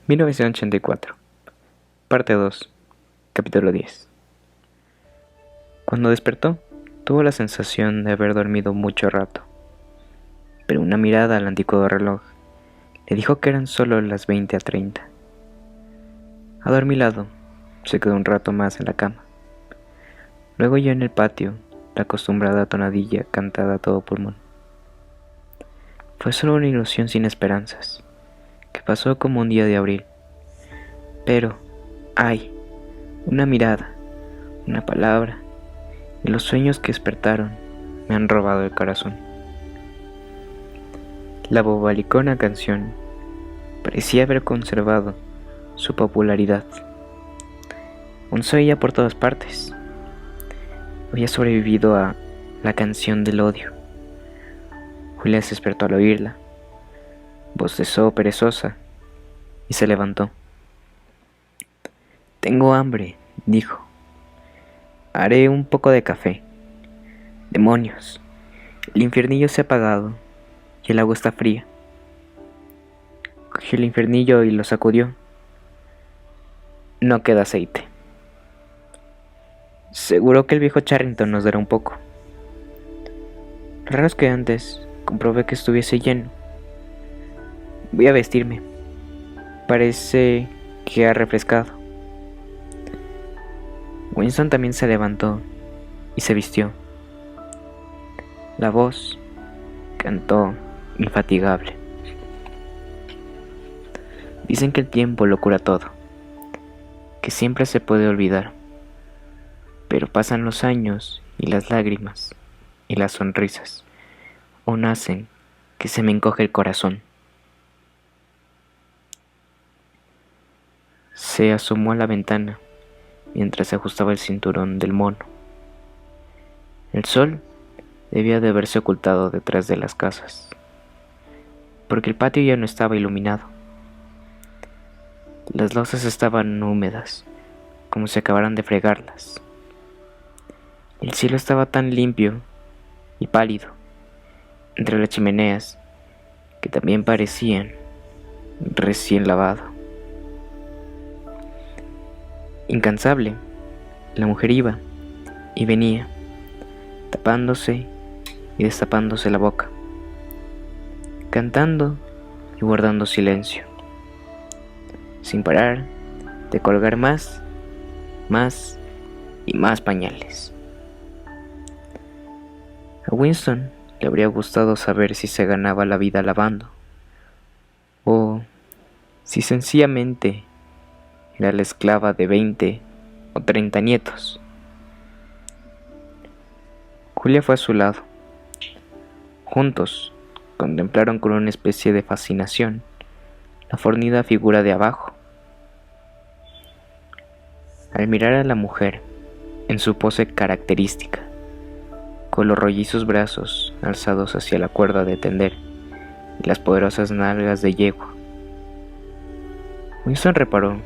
1984, parte 2, capítulo 10. Cuando despertó, tuvo la sensación de haber dormido mucho rato, pero una mirada al anticuado reloj le dijo que eran solo las 20:30. Adormilado, se quedó un rato más en la cama. Luego oyó en el patio la acostumbrada tonadilla cantada a todo pulmón. Fue solo una ilusión sin esperanzas, que pasó como un día de abril. Pero, ay, una mirada, una palabra, y los sueños que despertaron me han robado el corazón. La bobalicona canción parecía haber conservado su popularidad. Aún se oía por todas partes. Había sobrevivido a la canción del odio. Julia se despertó al oírla, bostezó perezosa y se levantó. «Tengo hambre», dijo. «Haré un poco de café». Demonios, el infiernillo se ha apagado y el agua está fría. Cogió el infiernillo y lo sacudió. No queda aceite. Seguro que el viejo Charrington nos dará un poco. Raro es que antes comprobé que estuviese lleno. Voy a vestirme. Parece que ha refrescado. Winston también se levantó y se vistió. La voz cantó infatigable. Dicen que el tiempo lo cura todo, que siempre se puede olvidar, pero pasan los años y las lágrimas y las sonrisas aún hacen que se me encoge el corazón. Se asomó a la ventana mientras se ajustaba el cinturón del mono. El sol debía de haberse ocultado detrás de las casas, porque el patio ya no estaba iluminado. Las losas estaban húmedas, como si acabaran de fregarlas. El cielo estaba tan limpio y pálido entre las chimeneas que también parecían recién lavado. Incansable, la mujer iba y venía, tapándose y destapándose la boca, cantando y guardando silencio, sin parar de colgar más y más pañales. A Winston le habría gustado saber si se ganaba la vida lavando, o si sencillamente era la esclava de 20 o 30 nietos. Julia fue a su lado. Juntos contemplaron con una especie de fascinación la fornida figura de abajo. Al mirar a la mujer en su pose característica, con los rollizos brazos alzados hacia la cuerda de tender y las poderosas nalgas de yegua, Winston reparó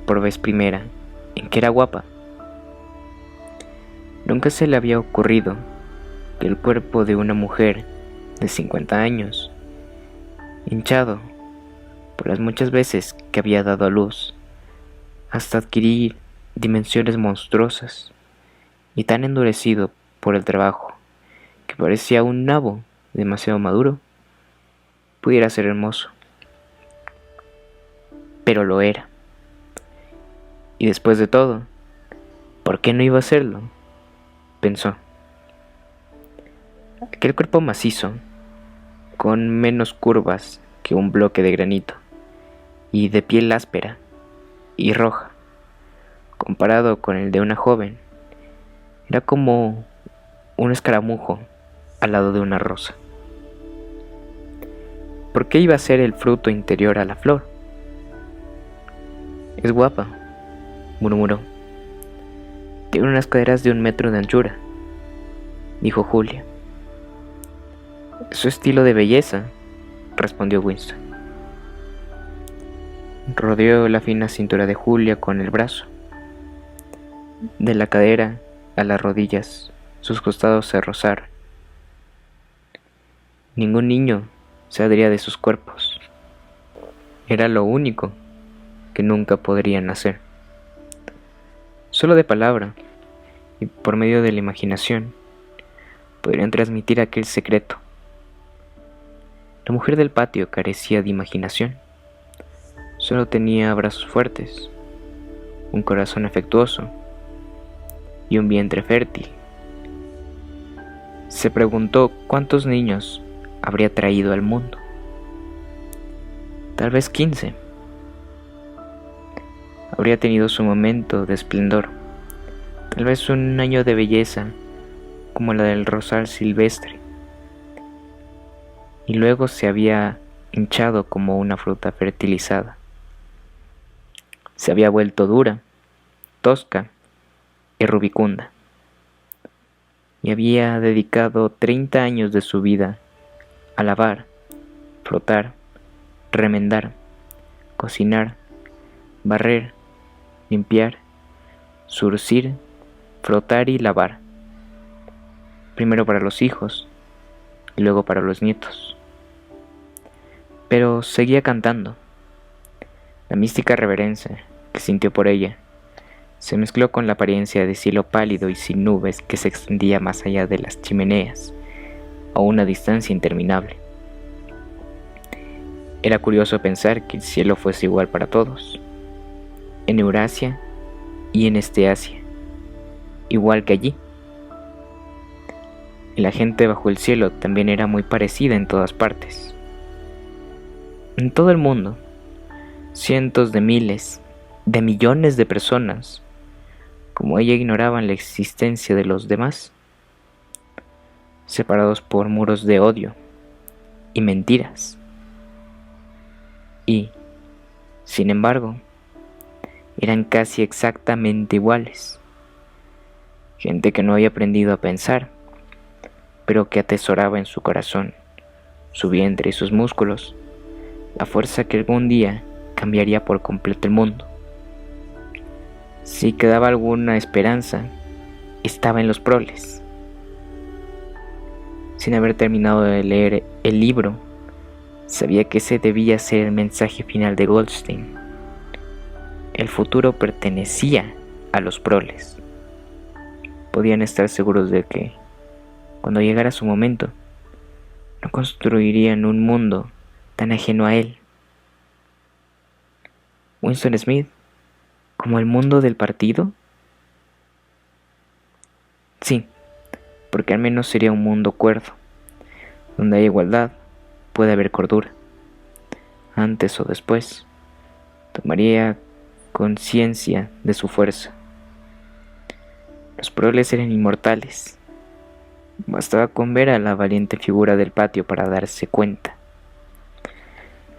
por vez primera en que era guapa. Nunca se le había ocurrido que el cuerpo de una mujer de 50 años, hinchado por las muchas veces que había dado a luz, hasta adquirir dimensiones monstruosas, y tan endurecido por el trabajo que parecía un nabo demasiado maduro, pudiera ser hermoso. Pero lo era. Y después de todo, ¿por qué no iba a serlo?, pensó. Aquel cuerpo macizo, con menos curvas que un bloque de granito, y de piel áspera y roja, comparado con el de una joven, era como un escaramujo al lado de una rosa. ¿Por qué iba a ser el fruto interior a la flor? Es guapa, murmuró. Tiene unas caderas de 1 metro de anchura, dijo Julia. Es su estilo de belleza, respondió Winston. Rodeó la fina cintura de Julia con el brazo. De la cadera a las rodillas, sus costados se rozaron. Ningún niño se saldría de sus cuerpos. Era lo único que nunca podrían nacer. Solo de palabra y por medio de la imaginación podrían transmitir aquel secreto. La mujer del patio carecía de imaginación. Solo tenía brazos fuertes, un corazón afectuoso y un vientre fértil. Se preguntó cuántos niños habría traído al mundo. Tal vez 15. Habría tenido su momento de esplendor, tal vez un año de belleza como la del rosal silvestre, y luego se había hinchado como una fruta fertilizada. Se había vuelto dura, tosca y rubicunda, y había dedicado 30 años de su vida a lavar, frotar, remendar, cocinar, barrer, limpiar, zurcir, frotar y lavar, primero para los hijos y luego para los nietos. Pero seguía cantando. La mística reverencia que sintió por ella se mezcló con la apariencia de cielo pálido y sin nubes que se extendía más allá de las chimeneas, a una distancia interminable. Era curioso pensar que el cielo fuese igual para todos, en Eurasia y en Asia, igual que allí. Y la gente bajo el cielo también era muy parecida en todas partes. En todo el mundo, cientos de miles, de millones de personas, como ella, ignoraban la existencia de los demás, separados por muros de odio y mentiras. Y, sin embargo, eran casi exactamente iguales. Gente que no había aprendido a pensar, pero que atesoraba en su corazón, su vientre y sus músculos, la fuerza que algún día cambiaría por completo el mundo. Si quedaba alguna esperanza, estaba en los proles. Sin haber terminado de leer el libro, sabía que ese debía ser el mensaje final de Goldstein. El futuro pertenecía a los proles. Podían estar seguros de que, cuando llegara su momento, no construirían un mundo tan ajeno a él. Winston Smith, ¿como el mundo del partido? Sí, porque al menos sería un mundo cuerdo. Donde hay igualdad, puede haber cordura. Antes o después, tomaría conciencia de su fuerza. Los proles eran inmortales. Bastaba con ver a la valiente figura del patio para darse cuenta.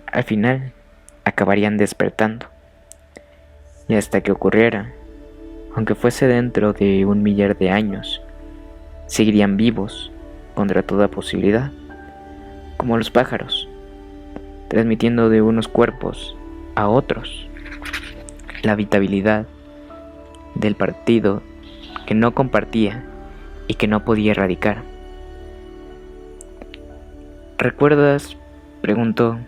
Al final, acabarían despertando. Y hasta que ocurriera, aunque fuese dentro de 1 millar de años, seguirían vivos contra toda posibilidad, como los pájaros, transmitiendo de unos cuerpos a otros la habitabilidad del partido que no compartía y que no podía erradicar. ¿Recuerdas?, preguntó,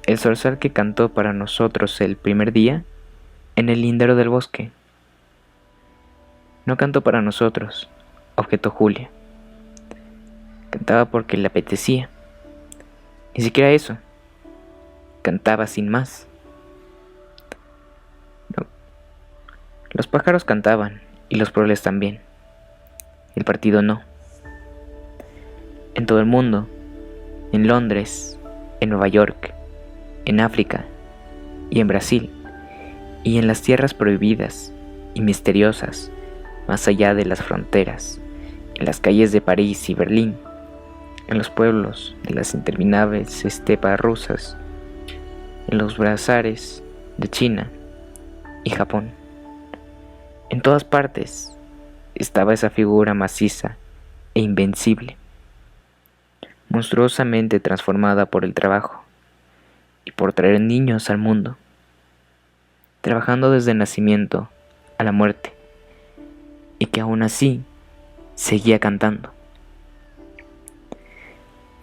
el zorzal que cantó para nosotros el primer día en el lindero del bosque. No cantó para nosotros, objetó Julia. Cantaba porque le apetecía. Ni siquiera eso. Cantaba sin más. No. Los pájaros cantaban y los proles también. El partido no. En todo el mundo, en Londres, en Nueva York, en África y en Brasil, y en las tierras prohibidas y misteriosas, más allá de las fronteras, en las calles de París y Berlín, en los pueblos de las interminables estepas rusas, en los bazares de China y Japón. En todas partes estaba esa figura maciza e invencible, monstruosamente transformada por el trabajo y por traer niños al mundo, trabajando desde el nacimiento a la muerte, y que aún así seguía cantando.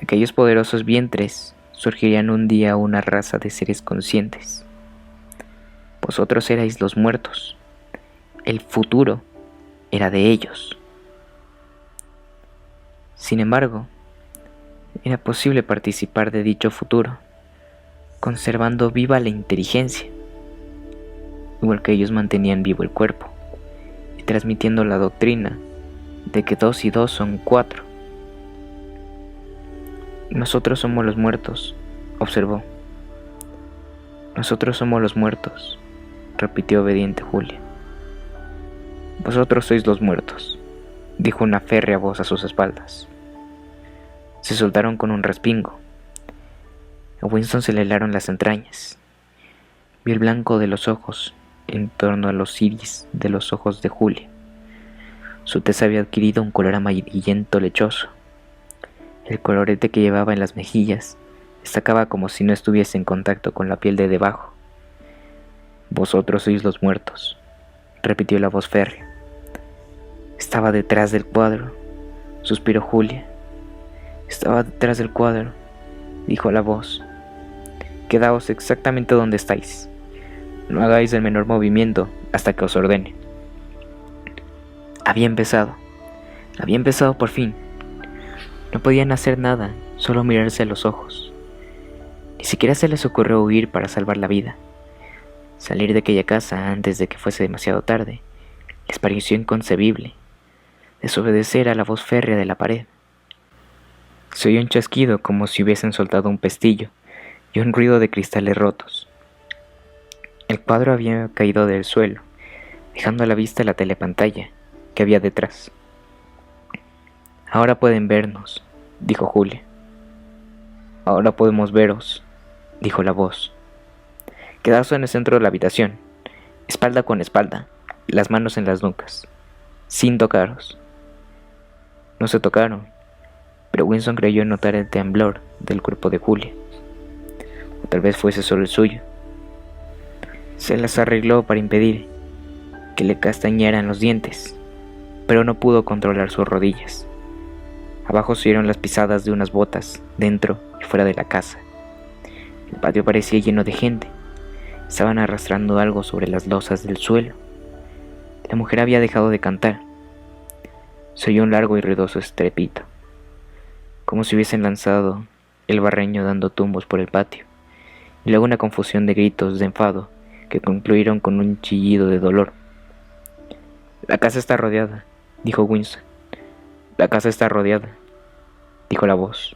Aquellos poderosos vientres surgirían un día una raza de seres conscientes. Vosotros erais los muertos. El futuro era de ellos. Sin embargo, era posible participar de dicho futuro, conservando viva la inteligencia, igual que ellos mantenían vivo el cuerpo, y transmitiendo la doctrina de que 2 y 2 son 4. Nosotros somos los muertos, observó. Nosotros somos los muertos, repitió obediente Julia. Vosotros sois los muertos, dijo una férrea voz a sus espaldas. Se soltaron con un respingo. A Winston se le helaron las entrañas. Vio el blanco de los ojos en torno a los iris de los ojos de Julia. Su tez había adquirido un color amarillento lechoso. El colorete que llevaba en las mejillas destacaba como si no estuviese en contacto con la piel de debajo. Vosotros sois los muertos, repitió la voz férrea. Estaba detrás del cuadro, suspiró Julia. Estaba detrás del cuadro, dijo la voz. Quedaos exactamente donde estáis. No hagáis el menor movimiento hasta que os ordene. Había empezado por fin. No podían hacer nada, solo mirarse a los ojos. Ni siquiera se les ocurrió huir para salvar la vida. Salir de aquella casa antes de que fuese demasiado tarde les pareció inconcebible. Desobedecer a la voz férrea de la pared. Se oyó un chasquido como si hubiesen soltado un pestillo y un ruido de cristales rotos. El cuadro había caído del suelo, dejando a la vista la telepantalla que había detrás. Ahora pueden vernos, dijo Julia. Ahora podemos veros, dijo la voz. Quedaos en el centro de la habitación, espalda con espalda, las manos en las nucas, sin tocaros. No se tocaron, pero Winston creyó notar el temblor del cuerpo de Julia. O tal vez fuese solo el suyo. Se las arregló para impedir que le castañearan los dientes, pero no pudo controlar sus rodillas. Abajo se oyeron las pisadas de unas botas, dentro y fuera de la casa. El patio parecía lleno de gente. Estaban arrastrando algo sobre las losas del suelo. La mujer había dejado de cantar. Se oyó un largo y ruidoso estrépito, como si hubiesen lanzado el barreño dando tumbos por el patio, y luego una confusión de gritos de enfado que concluyeron con un chillido de dolor. La casa está rodeada, dijo Winston. La casa está rodeada, dijo la voz.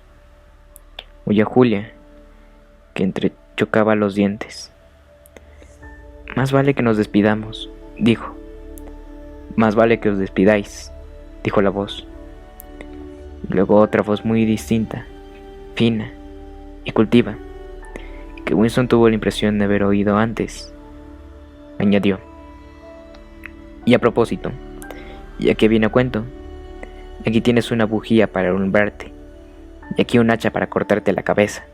Oyó a Julia, que entrechocaba los dientes. Más vale que nos despidamos, dijo. Más vale que os despidáis, dijo la voz. Luego otra voz muy distinta, fina y cultiva, que Winston tuvo la impresión de haber oído antes. Añadió: y a propósito, ya que viene a cuento, aquí tienes una bujía para alumbrarte, y aquí un hacha para cortarte la cabeza.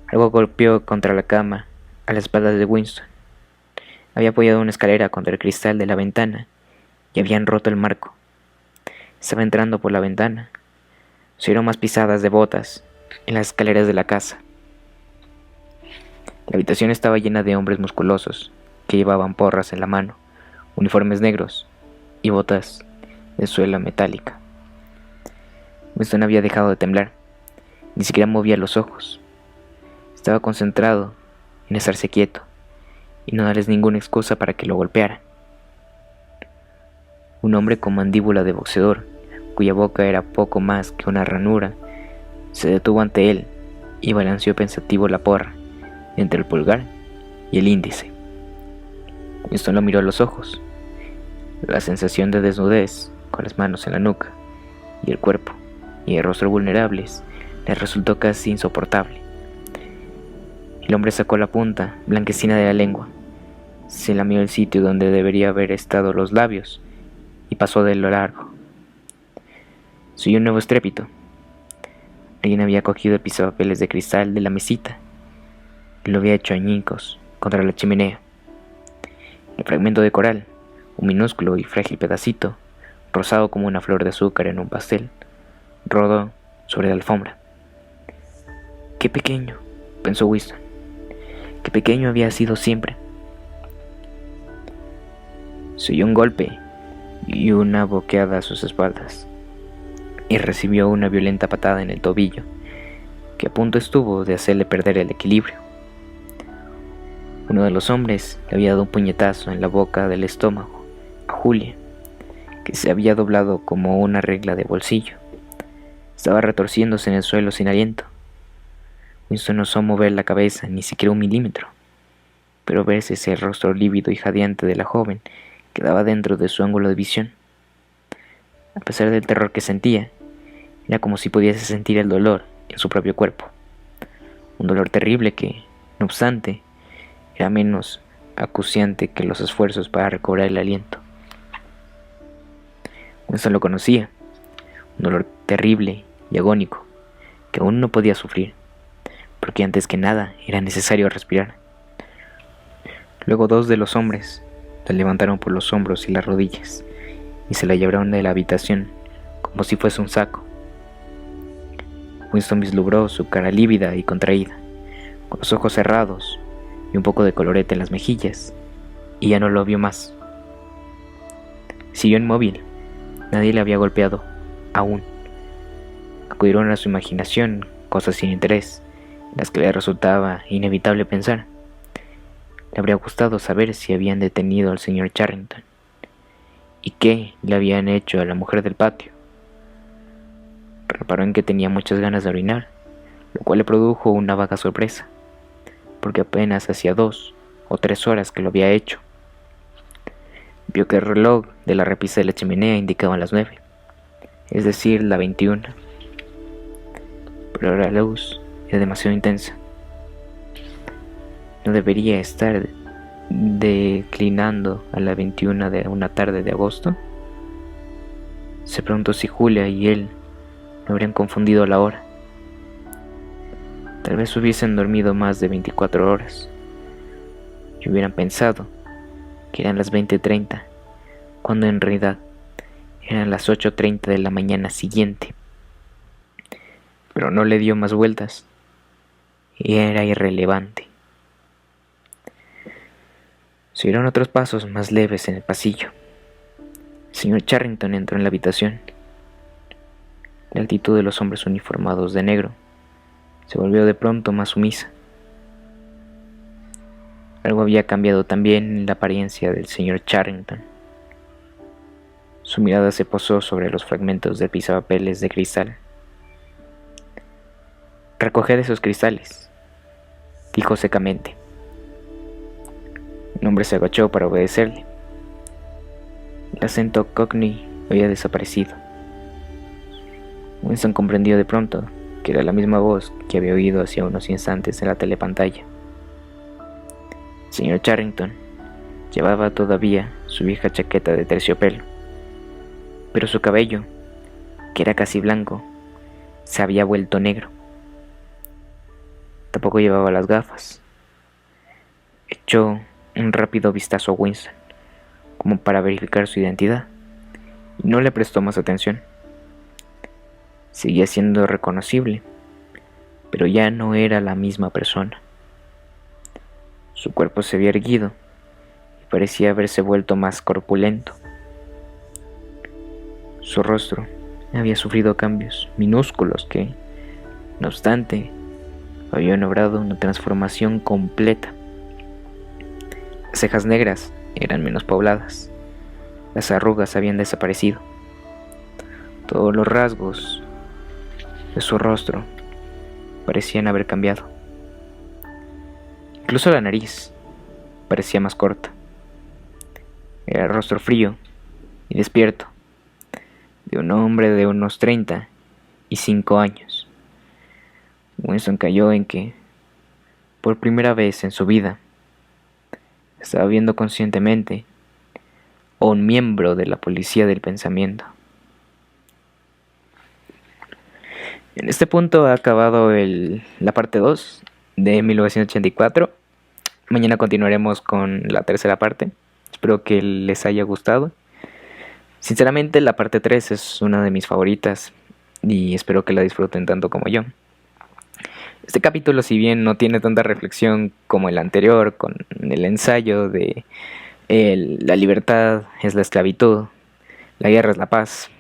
Algo golpeó contra la cama a las espaldas de Winston. Había apoyado una escalera contra el cristal de la ventana y habían roto el marco. Estaba entrando por la ventana. Se oyeron más pisadas de botas en las escaleras de la casa. La habitación estaba llena de hombres musculosos que llevaban porras en la mano, uniformes negros y botas de suela metálica. Winston había dejado de temblar. Ni siquiera movía los ojos. Estaba concentrado en estarse quieto y no darles ninguna excusa para que lo golpearan. Un hombre con mandíbula de boxeador, cuya boca era poco más que una ranura, se detuvo ante él y balanceó pensativo la porra entre el pulgar y el índice. Winston lo miró a los ojos. La sensación de desnudez, con las manos en la nuca y el cuerpo y el rostro vulnerables, le resultó casi insoportable. El hombre sacó la punta blanquecina de la lengua, se lamió el sitio donde debería haber estado los labios y pasó de lo largo. Se oyó un nuevo estrépito. Alguien había cogido el pisapapeles de cristal de la mesita y lo había hecho añicos contra la chimenea. El fragmento de coral, un minúsculo y frágil pedacito, rosado como una flor de azúcar en un pastel, rodó sobre la alfombra. ¡Qué pequeño!, pensó Winston. que pequeño había sido siempre. Se oyó un golpe y una boqueada a sus espaldas, y recibió una violenta patada en el tobillo, que a punto estuvo de hacerle perder el equilibrio. Uno de los hombres le había dado un puñetazo en la boca del estómago a Julia, que se había doblado como una regla de bolsillo. Estaba retorciéndose en el suelo sin aliento. Winston no osó mover la cabeza ni siquiera un milímetro, pero verse ese rostro lívido y jadeante de la joven quedaba dentro de su ángulo de visión. A pesar del terror que sentía, era como si pudiese sentir el dolor en su propio cuerpo. Un dolor terrible que, no obstante, era menos acuciante que los esfuerzos para recobrar el aliento. Winston lo conocía, un dolor terrible y agónico que aún no podía sufrir, porque antes que nada era necesario respirar. Luego dos de los hombres la levantaron por los hombros y las rodillas y se la llevaron de la habitación como si fuese un saco. Winston vislumbró su cara lívida y contraída, con los ojos cerrados y un poco de colorete en las mejillas, y ya no lo vio más. Siguió inmóvil. Nadie le había golpeado, aún. Acudieron a su imaginación cosas sin interés, en las que le resultaba inevitable pensar. Le habría gustado saber si habían detenido al señor Charrington, y qué le habían hecho a la mujer del patio. Reparó en que tenía muchas ganas de orinar, lo cual le produjo una vaga sorpresa, porque apenas hacía 2 o 3 horas que lo había hecho. Vio que el reloj de la repisa de la chimenea indicaba las 9, es decir, la 21. Pero la luz era demasiado intensa. No debería estar declinando a la 21 de una tarde de agosto. Se preguntó si Julia y él no habrían confundido la hora. Tal vez hubiesen dormido más de 24 horas y hubieran pensado que eran las 20:30, cuando en realidad eran las 8:30 de la mañana siguiente. Pero no le dio más vueltas y era irrelevante. Se oyeron otros pasos más leves en el pasillo. El señor Charrington entró en la habitación. La actitud de los hombres uniformados de negro se volvió de pronto más sumisa. Algo había cambiado también en la apariencia del señor Charrington. Su mirada se posó sobre los fragmentos de pisapapeles de cristal. «Recoged esos cristales», dijo secamente. El hombre se agachó para obedecerle. El acento cockney había desaparecido. Winston comprendió de pronto que era la misma voz que había oído hacía unos instantes en la telepantalla. El señor Charrington llevaba todavía su vieja chaqueta de terciopelo, pero su cabello, que era casi blanco, se había vuelto negro. Tampoco llevaba las gafas. Echó un rápido vistazo a Winston, como para verificar su identidad, y no le prestó más atención. Seguía siendo reconocible, pero ya no era la misma persona. Su cuerpo se había erguido y parecía haberse vuelto más corpulento. Su rostro había sufrido cambios minúsculos que, no obstante, habían obrado una transformación completa. Las cejas negras eran menos pobladas, las arrugas habían desaparecido. Todos los rasgos de su rostro parecían haber cambiado. Incluso la nariz parecía más corta. Era el rostro frío y despierto de un hombre de unos 35 años. Winston cayó en que, por primera vez en su vida, estaba viendo conscientemente a un miembro de la policía del pensamiento. En este punto ha acabado la parte 2 de 1984. Mañana continuaremos con la tercera parte. Espero que les haya gustado. Sinceramente, la parte 3 es una de mis favoritas y espero que la disfruten tanto como yo. Este capítulo, si bien no tiene tanta reflexión como el anterior, con el ensayo de la libertad es la esclavitud, la guerra es la paz,